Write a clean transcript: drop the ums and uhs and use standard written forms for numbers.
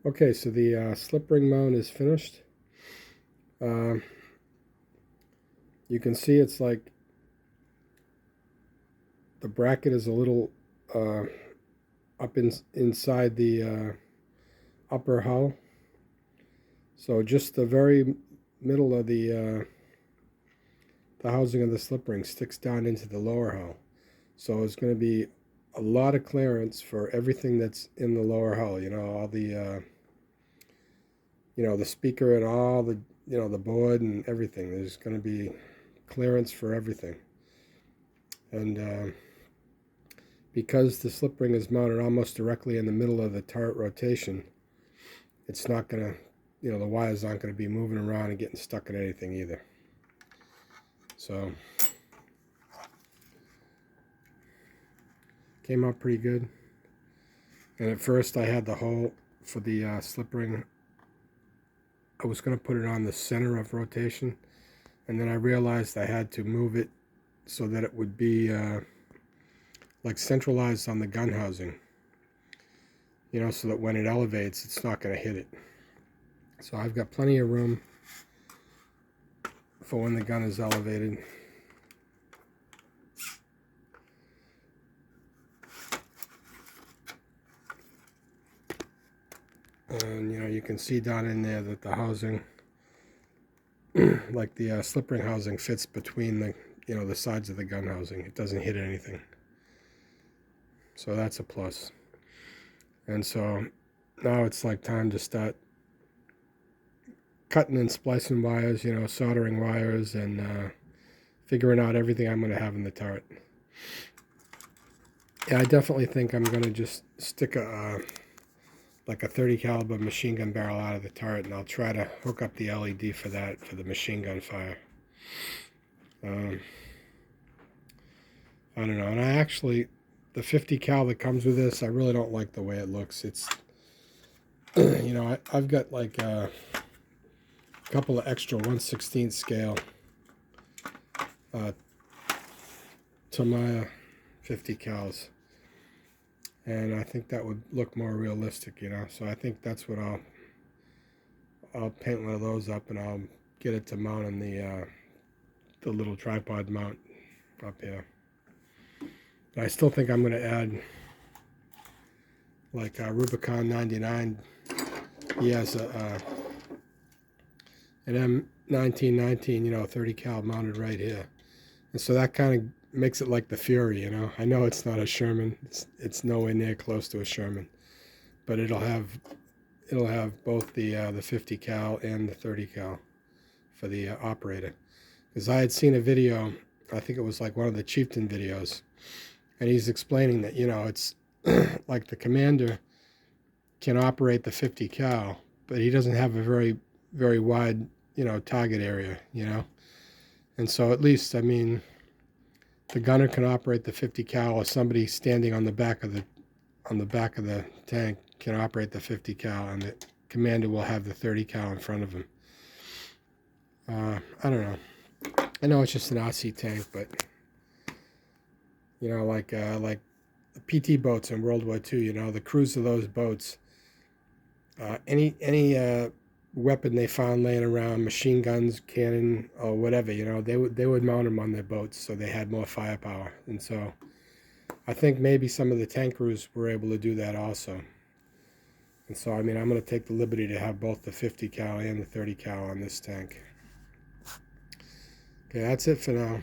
Okay, so the slip ring mount is finished. Uh, you can see it's like the bracket is a little uh, inside the upper hull. So just the very middle of the housing of the slip ring sticks down into the lower hull. So it's going to be a lot of clearance for everything that's in the lower hull. All the the speaker and all the the board and everything. There's going to be clearance for everything. And because the slip ring is mounted almost directly in the middle of the turret rotation, it's not going to, the wires aren't going to be moving around and getting stuck in anything either. So, came out pretty good. And at first I had the hole for the slip ring. I was going to put it on the center of rotation, and then I realized I had to move it so that it would be like centralized on the gun housing, so that when it elevates, it's not going to hit it. So I've got plenty of room for when the gun is elevated. And you can see down in there that the housing, like the slip ring housing, fits between the the sides of the gun housing. It doesn't hit anything. So that's a plus. And so now it's like time to start cutting and splicing wires, soldering wires, and figuring out everything I'm going to have in the turret. Yeah, I definitely think I'm going to just stick like a 30 caliber machine gun barrel out of the turret, and I'll try to hook up the LED for that, for the machine gun fire. I don't know. And I actually, the 50 cal that comes with this, I really don't like the way it looks. It's, I've got like a couple of extra 1/16 scale Tamiya 50 cals. And I think that would look more realistic, So I think that's what I'll paint one of those up, and I'll get it to mount on the little tripod mount up here. But I still think I'm going to add like Rubicon 99. He has an M1919, 30 cal mounted right here, and so that kind of makes it like the Fury. I know it's not a Sherman. It's nowhere near close to a Sherman, but it'll have both the 50 cal and the 30 cal for the operator. Because I had seen a video, I think it was like one of the Chieftain videos, and he's explaining that it's like the commander can operate the 50 cal, but he doesn't have a very very wide target area, and so at least the gunner can operate the 50 cal, or somebody standing on the back of the tank can operate the 50 cal, and the commander will have the 30 cal in front of him. I don't know. I know it's just an RC tank, but like the PT boats in World War II, the crews of those boats, any weapon they found laying around, machine guns, cannon, or whatever, they would mount them on their boats so they had more firepower. And so I think maybe some of the tank crews were able to do that also. And so I'm going to take the liberty to have both the 50 cal and the 30 cal on this tank. Okay, that's it for now.